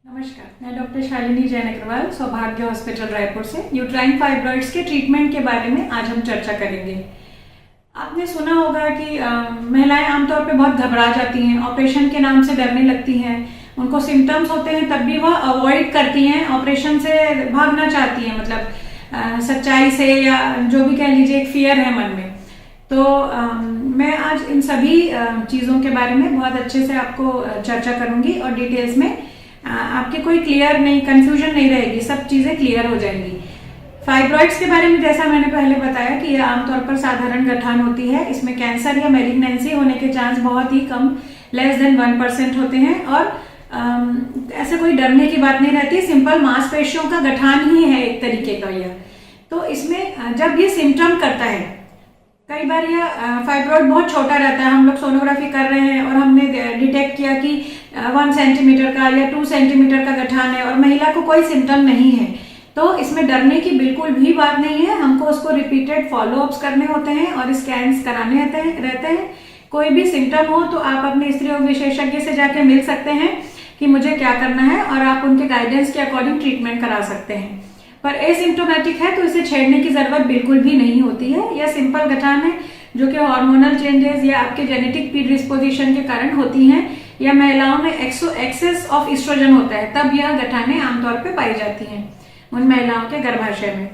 नमस्कार, मैं डॉक्टर शालिनी जैन अग्रवाल सौभाग्य हॉस्पिटल रायपुर से यूट्राइन फाइब्रॉइड्स के ट्रीटमेंट के बारे में आज हम चर्चा करेंगे। आपने सुना होगा कि महिलाएं आमतौर पे बहुत घबरा जाती हैं, ऑपरेशन के नाम से डरने लगती हैं। उनको सिम्टम्स होते हैं तब भी वह अवॉइड करती हैं, ऑपरेशन से भागना चाहती हैं, मतलब सच्चाई से या जो भी कह लीजिए, एक फियर है मन में। तो मैं आज इन सभी चीज़ों के बारे में बहुत अच्छे से आपको चर्चा करूंगी और डिटेल्स में आपके कोई क्लियर नहीं, कंफ्यूजन नहीं रहेगी, सब चीजें क्लियर हो जाएंगी। फाइब्रॉइड्स के बारे में जैसा मैंने पहले बताया कि यह आमतौर पर साधारण गठान होती है। इसमें कैंसर या मैलिग्नेंसी होने के चांस बहुत ही कम, लेस देन 1% होते हैं और ऐसे कोई डरने की बात नहीं रहती। सिंपल मांसपेशियों का गठान ही है एक तरीके का यह। तो इसमें जब ये सिम्टम करता है, कई बार यह फाइब्रॉइड बहुत छोटा रहता है, हम लोग सोनोग्राफी कर रहे हैं और हमने डिटेक्ट किया कि 1 सेंटीमीटर का या 2 सेंटीमीटर का गठान है और महिला को कोई सिम्टम नहीं है, तो इसमें डरने की बिल्कुल भी बात नहीं है। हमको उसको रिपीटेड फॉलोअप्स करने होते हैं और स्कैन्स कराने रहते हैं। कोई भी सिम्टम हो तो आप अपने स्त्री रोग विशेषज्ञ से जाके मिल सकते हैं कि मुझे क्या करना है और आप उनके गाइडेंस के अकॉर्डिंग ट्रीटमेंट करा सकते हैं। पर एसिम्टोमेटिक है तो इसे छेड़ने की जरूरत बिल्कुल भी नहीं होती है। यह सिंपल गठान है जो कि हार्मोनल चेंजेस या आपके जेनेटिक प्रीडिस्पोजिशन के कारण होती हैं, या महिलाओं में एक्सेस ऑफ एस्ट्रोजन होता है, तब यह गठानें आमतौर पे पाई जाती हैं उन महिलाओं के गर्भाशय में।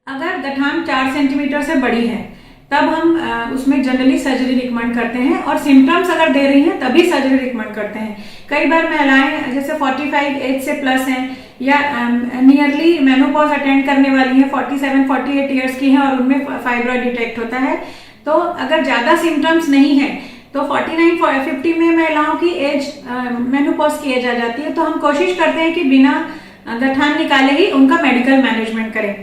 अगर गठान 4 सेंटीमीटर से बड़ी है तब हम उसमें जनरली सर्जरी रिकमेंड करते हैं, और सिम्टम्स अगर दे रही हैं तभी सर्जरी रिकमेंड करते हैं। कई बार महिलाएं जैसे 45 एज से प्लस हैं या नियरली मेनोपॉज अटेंड करने वाली हैं, 47-48 ईयर्स की हैं और उनमें फाइब्रॉइड डिटेक्ट होता है। तो अगर ज्यादा सिम्टम्स नहीं है तो 49-50 में महिलाओं की एज, मेनोपॉज की एज आ जाती है, तो हम कोशिश करते हैं कि बिना गठान निकाले ही उनका मेडिकल मैनेजमेंट करें।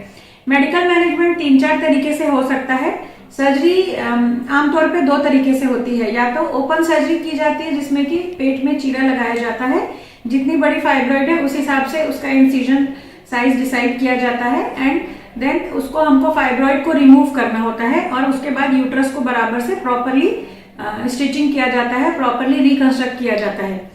मेडिकल मैनेजमेंट 3-4 तरीके से हो सकता है। सर्जरी आमतौर पे 2 तरीके से होती है, या तो ओपन सर्जरी की जाती है जिसमें कि पेट में चीरा लगाया जाता है, जितनी बड़ी फाइब्रॉइड है उस हिसाब से उसका इंसिजन साइज डिसाइड किया जाता है, एंड देन उसको हमको फाइब्रॉइड को रिमूव करना होता है और उसके बाद यूट्रस को बराबर से प्रॉपरली स्टिचिंग किया जाता है, प्रॉपरली रिकंस्ट्रक्ट किया जाता है।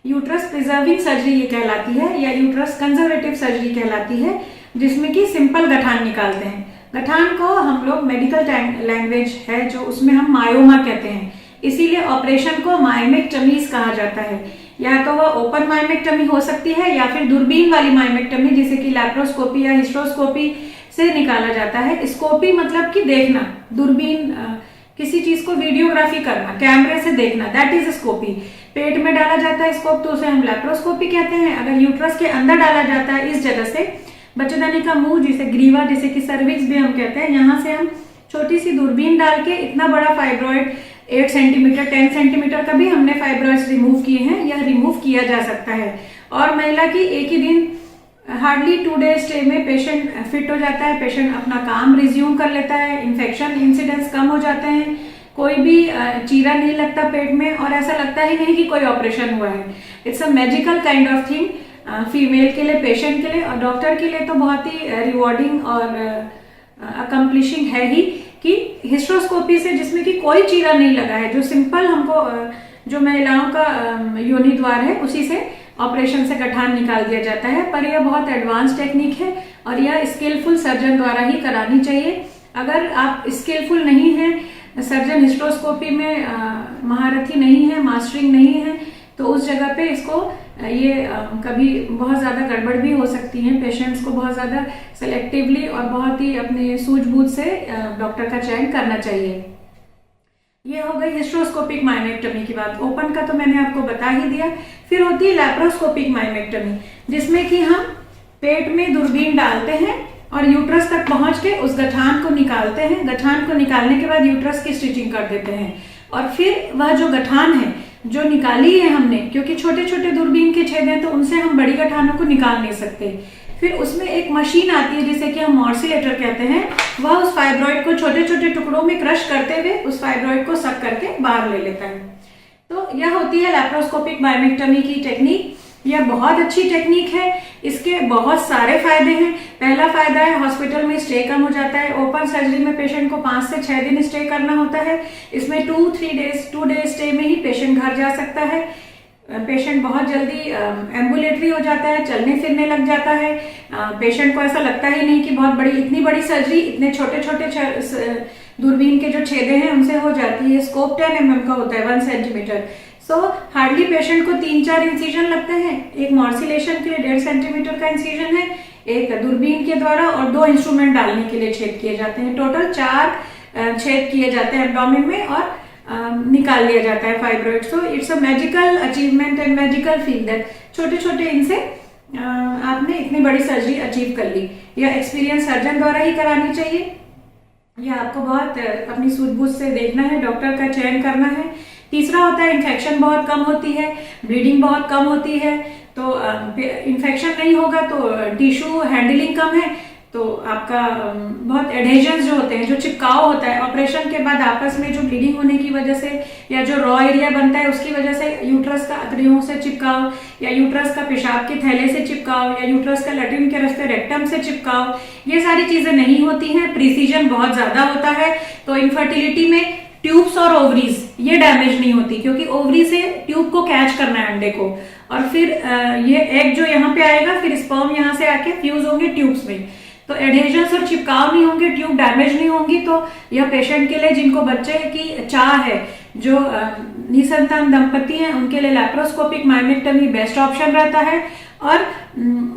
यूट्रस प्रिजर्विंग सर्जरी ये कहलाती है, या यूट्रस कंजर्वेटिव सर्जरी कहलाती है, जिसमें कि सिंपल गठान निकालते हैं। गठान को हम लोग मेडिकल लैंग्वेज है जो उसमें हम मायोमा कहते हैं, इसीलिए ऑपरेशन को मायोमेक्टमीज कहा जाता है। या तो वह ओपन मायोमेक्टमी हो सकती है या फिर दूरबीन वाली मायोमेक्टमी, जिसे कि लैप्रोस्कोपी या हिस्ट्रोस्कोपी से निकाला जाता है। स्कोपी मतलब कि देखना, दूरबीन, किसी चीज को वीडियोग्राफी करना, कैमरे से देखना, दैट इज स्कोपी। पेट में डाला जाता है स्कोप तो उसे हम लैप्रोस्कोपी कहते हैं। अगर यूट्रस के अंदर डाला जाता है इस जगह से, बच्चेदानी का मुंह जिसे ग्रीवा, जिसे कि सर्विक्स भी हम कहते हैं, यहाँ से हम छोटी सी दूरबीन डाल के इतना बड़ा फाइब्रॉइड 8 सेंटीमीटर 10 सेंटीमीटर का भी हमने फाइब्रॉइड्स रिमूव किए हैं, यह रिमूव किया जा सकता है। और महिला की एक ही दिन, हार्डली 2 डेज स्टे में पेशेंट फिट हो जाता है, पेशेंट अपना काम रिज्यूम कर लेता है, इन्फेक्शन इंसिडेंट्स कम हो जाते हैं, कोई भी चीरा नहीं लगता पेट में और ऐसा लगता ही नहीं कि कोई ऑपरेशन हुआ है। It's a magical kind of thing, female के लिए, पेशेंट के लिए और डॉक्टर के लिए तो बहुत ही रिवॉर्डिंग और अकम्प्लिशिंग है ही कि हिस्ट्रोस्कोपी से, जिसमें कि कोई चीरा नहीं लगा है, जो सिंपल हमको जो महिलाओं का योनि द्वार है उसी से ऑपरेशन से गठान निकाल दिया जाता है। पर यह बहुत एडवांस टेक्निक है और यह स्किलफुल सर्जन द्वारा ही करानी चाहिए। अगर आप स्किलफुल नहीं है, सर्जन हिस्ट्रोस्कोपी में महारथी नहीं है, मास्टरिंग नहीं है, तो उस जगह पे इसको ये कभी बहुत ज्यादा गड़बड़ भी हो सकती है। पेशेंट्स को बहुत ज्यादा सेलेक्टिवली और बहुत ही अपने सूझबूझ से डॉक्टर का चयन करना चाहिए। ये हो गई हिस्ट्रोस्कोपिक मायोमेक्टमी की बात। ओपन का तो मैंने आपको बता ही दिया। फिर होती है लैप्रोस्कोपिक मायोमेक्टमी, जिसमें कि हम पेट में दूरबीन डालते हैं और यूट्रस तक पहुंच के उस गठान को निकालते हैं। गठान को निकालने के बाद यूट्रस की स्टिचिंग कर देते हैं और फिर वह जो गठान है जो निकाली है हमने, क्योंकि छोटे छोटे दूरबीन के छेद हैं तो उनसे हम बड़ी गठानों को निकाल नहीं सकते, फिर उसमें एक मशीन आती है जिसे कि हम मॉर्सिलेटर कहते हैं, वह उस फाइब्रॉइड को छोटे छोटे टुकड़ों में क्रश करते हुए उस फाइब्रॉइड को सक करके बाहर ले लेता है। तो यह होती है लैप्रोस्कोपिक मायोमेक्टमी की टेक्निक। यह बहुत अच्छी टेक्निक है, इसके बहुत सारे फायदे हैं। पहला फायदा है हॉस्पिटल में स्टे कम हो जाता है। ओपन सर्जरी में पेशेंट को 5 से 6 दिन स्टे करना होता है, इसमें 2 डेज स्टे में ही पेशेंट घर जा सकता है। पेशेंट बहुत जल्दी एम्बुलेटरी हो जाता है, चलने फिरने लग जाता है। पेशेंट को ऐसा लगता ही नहीं कि बहुत बड़ी, इतनी बड़ी सर्जरी इतने छोटे छोटे दूरबीन के जो छेदे हैं उनसे हो जाती है। स्कोप 10 mm का होता है, 1 सेंटीमीटर। सो हार्डली पेशेंट को 3-4 इंसिजन लगते हैं। एक मॉर्सिलेशन के लिए 1.5 सेंटीमीटर का इंसिजन है, एक दूरबीन के द्वारा, और 2 इंस्ट्रूमेंट डालने के लिए छेद किए जाते हैं। टोटल 4 छेद किए जाते हैं एब्डोमेन में और निकाल लिया जाता है fibroid. So it's a magical achievement and magical feel that छोटे छोटे इनसे आपने इतनी बड़ी सर्जरी अचीव कर ली। यह एक्सपीरियंस सर्जन द्वारा ही करानी चाहिए। यह आपको बहुत अपनी सूझबूझ से देखना है, डॉक्टर का चयन करना है। तीसरा होता है इन्फेक्शन बहुत कम होती है, ब्लीडिंग बहुत कम होती है। तो इन्फेक्शन नहीं होगा तो टिश्यू हैंडलिंग कम है, तो आपका बहुत एडहेजन्स जो होते हैं, जो चिपकाव होता है ऑपरेशन के बाद आपस में, जो ब्लीडिंग होने की वजह से या जो रॉ एरिया बनता है उसकी वजह से यूट्रस का अतड़ियों से चिपकाव, या यूट्रस का पेशाब के थैले से चिपकाव, या यूट्रस का लैट्रिन के रास्ते रेक्टम से चिपकाव, ये सारी चीजें नहीं होती हैं। प्रिसीजन बहुत ज्यादा होता है। तो इनफर्टिलिटी में ट्यूब्स और ओवरीज ये डैमेज नहीं होती, क्योंकि ओवरी से ट्यूब को कैच करना है अंडे को, और फिर ये एग जो यहाँ पे आएगा, फिर स्पर्म यहाँ से आके फ्यूज होंगे ट्यूब्स में। तो एडहेजन्स और चिपकाव नहीं होंगे, ट्यूब डैमेज नहीं होंगी। तो यह पेशेंट के लिए जिनको बच्चे की चाह है, जो निसंतान दंपति हैं, उनके लिए लैप्रोस्कोपिक माइमेक्टमी बेस्ट ऑप्शन रहता है। और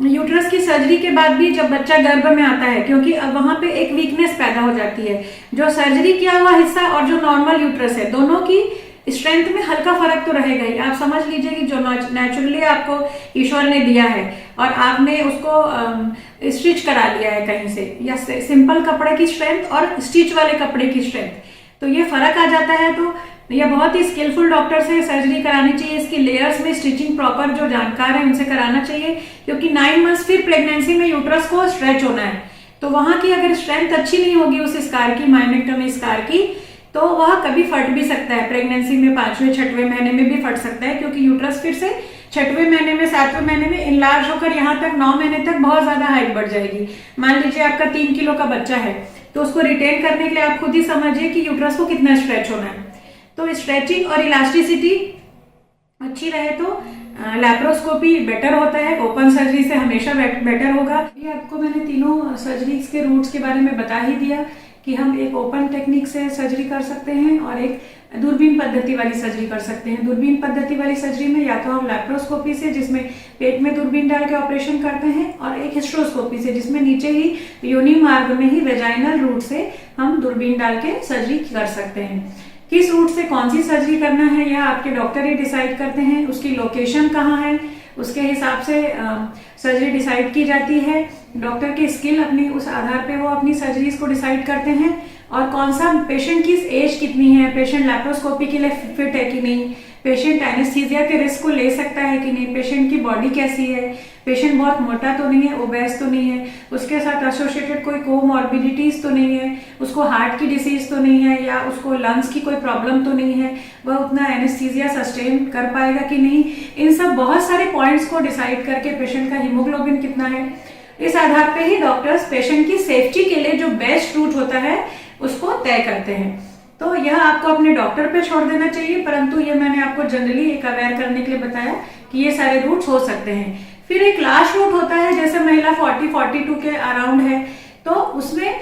यूट्रस की सर्जरी के बाद भी जब बच्चा गर्भ में आता है, क्योंकि अब वहां पे एक वीकनेस पैदा हो जाती है, जो सर्जरी किया हुआ हिस्सा और जो नॉर्मल यूट्रस है, दोनों की स्ट्रेंथ में हल्का फर्क तो रहेगा ही। आप समझ लीजिए कि जो नेचुरली आपको ईश्वर ने दिया है और आपने उसको स्टिच करा लिया है कहीं से, या सिंपल कपड़े की स्ट्रेंथ और स्टिच वाले कपड़े की स्ट्रेंथ, तो ये फर्क आ जाता है। तो यह बहुत ही स्किलफुल डॉक्टर से सर्जरी करानी चाहिए। इसकी लेयर्स में स्टिचिंग प्रॉपर जो जानकार है उनसे कराना चाहिए, क्योंकि 9 मंथ्स फिर प्रेगनेंसी में यूट्रस को स्ट्रेच होना है। तो वहां की अगर स्ट्रेंथ अच्छी नहीं होगी उस स्कार की, माइमेक्टमी स्कार की, तो वह कभी फट भी सकता है। प्रेगनेंसी में 5वें-6वें महीने में भी फट सकता है, क्योंकि यूट्रस फिर से 6वें महीने में, 7वें महीने में इनलार्ज होकर यहाँ तक 9 महीने तक बहुत ज्यादा हाइट बढ़ जाएगी। मान लीजिए आपका 3 किलो का बच्चा है, तो उसको रिटेन करने के लिए आप खुद ही समझिए कि यूट्रस को कितना स्ट्रेच होना है। तो स्ट्रेचिंग और इलास्टिसिटी अच्छी रहे तो लैप्रोस्कोपी बेटर होता है, ओपन सर्जरी से हमेशा बेटर होगा। ये आपको मैंने तीनों सर्जरीज के रूट्स के बारे में बता ही दिया कि हम एक ओपन टेक्निक से सर्जरी कर सकते हैं और एक दूरबीन पद्धति वाली सर्जरी कर सकते हैं। दूरबीन पद्धति वाली सर्जरी में या तो हम लैप्रोस्कोपी से, जिसमें पेट में दूरबीन डाल के ऑपरेशन करते हैं, और एक हिस्ट्रोस्कोपी से, जिसमें नीचे ही योनि मार्ग में ही वेजाइनल रूट से हम दूरबीन डाल के सर्जरी कर सकते हैं। किस रूट से कौन सी सर्जरी करना है यह आपके डॉक्टर ही डिसाइड करते हैं। उसकी लोकेशन कहाँ है उसके हिसाब से सर्जरी डिसाइड की जाती है। डॉक्टर की स्किल अपनी, उस आधार पे वो अपनी सर्जरीज को डिसाइड करते हैं। और कौन सा पेशेंट की एज कितनी है, पेशेंट लैप्रोस्कोपी के लिए फिट है कि नहीं, पेशेंट एनेस्थीसिया के रिस्क को ले सकता है कि नहीं, पेशेंट की बॉडी कैसी है, पेशेंट बहुत मोटा तो नहीं है, ओबेस तो नहीं है, उसके साथ एसोसिएटेड कोई कोमॉर्बिडिटीज तो नहीं है, उसको हार्ट की डिसीज तो नहीं है, या उसको लंग्स की कोई प्रॉब्लम तो नहीं है, वह उतना एनेस्थीसिया सस्टेन कर पाएगा कि नहीं। इन सब बहुत सारे पॉइंट्स को डिसाइड करके पेशेंट का हीमोग्लोबिन कितना है, इस आधार पे ही डॉक्टर्स पेशेंट की सेफ्टी के लिए जो बेस्ट रूट होता है उसको तय करते हैं। तो यह आपको अपने डॉक्टर पे छोड़ देना चाहिए, परंतु ये मैंने आपको जनरली एक अवेयर करने के लिए बताया कि ये सारे रूट्स हो सकते हैं। फिर एक लास्ट रूट होता है, जैसे महिला 40-42 के अराउंड है, तो उसमें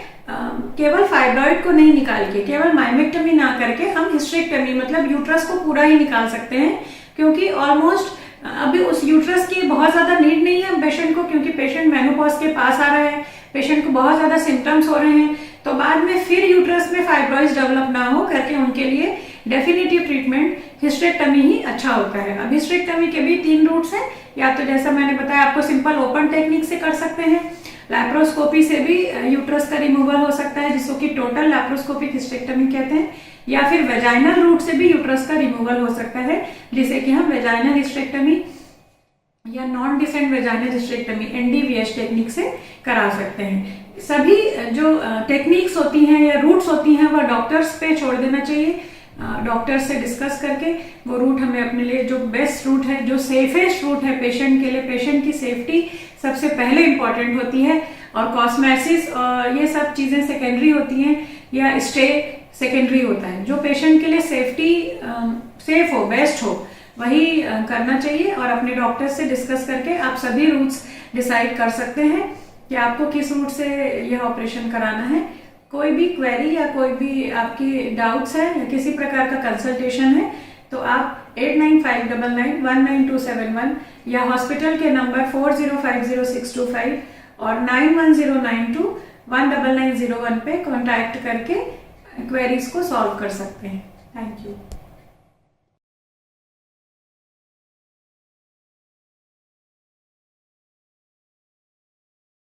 केवल फाइब्रॉइड को नहीं निकाल के, केवल माइमेक्टमी ना करके हम हिस्टेरेक्टमी, मतलब यूट्रस को पूरा ही निकाल सकते हैं, क्योंकि ऑलमोस्ट अभी उस यूट्रस की बहुत ज्यादा नीड नहीं है पेशेंट को, क्योंकि पेशेंट मेनोपॉज के पास आ रहा है, पेशेंट को बहुत ज्यादा सिम्टम्स हो रहे हैं, तो बाद में फिर यूट्रस में फाइब्रॉइड्स डेवलप ना हो करके उनके लिए डेफिनेटिव ट्रीटमेंट हिस्टेरेक्टमी ही अच्छा होता है। अब हिस्टेरेक्टमी के भी 3 रूट्स हैं, या तो जैसा मैंने बताया आपको सिंपल ओपन टेक्निक से कर सकते हैं, लैप्रोस्कोपी से भी यूट्रस का रिमूवल हो सकता है जिसको कि टोटल लैप्रोस्कोपिक हिस्टेरेक्टमी कहते हैं, या फिर वेजाइनल रूट से भी यूट्रस का रिमूवल हो सकता है जिसे कि हम वेजाइनल हिस्टेरेक्टमी या non descent vaginal hysterectomy NDVH technique से करा सकते हैं। सभी जो टेक्निक्स होती हैं या रूट्स होती हैं वह डॉक्टर्स पे छोड़ देना चाहिए, डॉक्टर से डिस्कस करके वो रूट हमें अपने लिए जो बेस्ट रूट है, जो सेफेस्ट रूट है पेशेंट के लिए, पेशेंट की सेफ्टी सबसे पहले इंपॉर्टेंट होती है, और कॉस्मेसिस और ये सब चीजें सेकेंडरी होती हैं, या स्टे सेकेंडरी होता है। जो पेशेंट के लिए सेफ्टी सेफ हो, बेस्ट हो, वही करना चाहिए और अपने डॉक्टर से डिस्कस करके आप सभी रूट्स डिसाइड कर सकते हैं कि आपको किस रूट से यह ऑपरेशन कराना है। कोई भी क्वेरी या कोई भी आपकी डाउट्स है या किसी प्रकार का कंसल्टेशन है तो आप 8959919271 या हॉस्पिटल के नंबर 40500625 और 9109219901 पे कांटेक्ट करके क्वेरीज को सॉल्व कर सकते हैं। Thank you.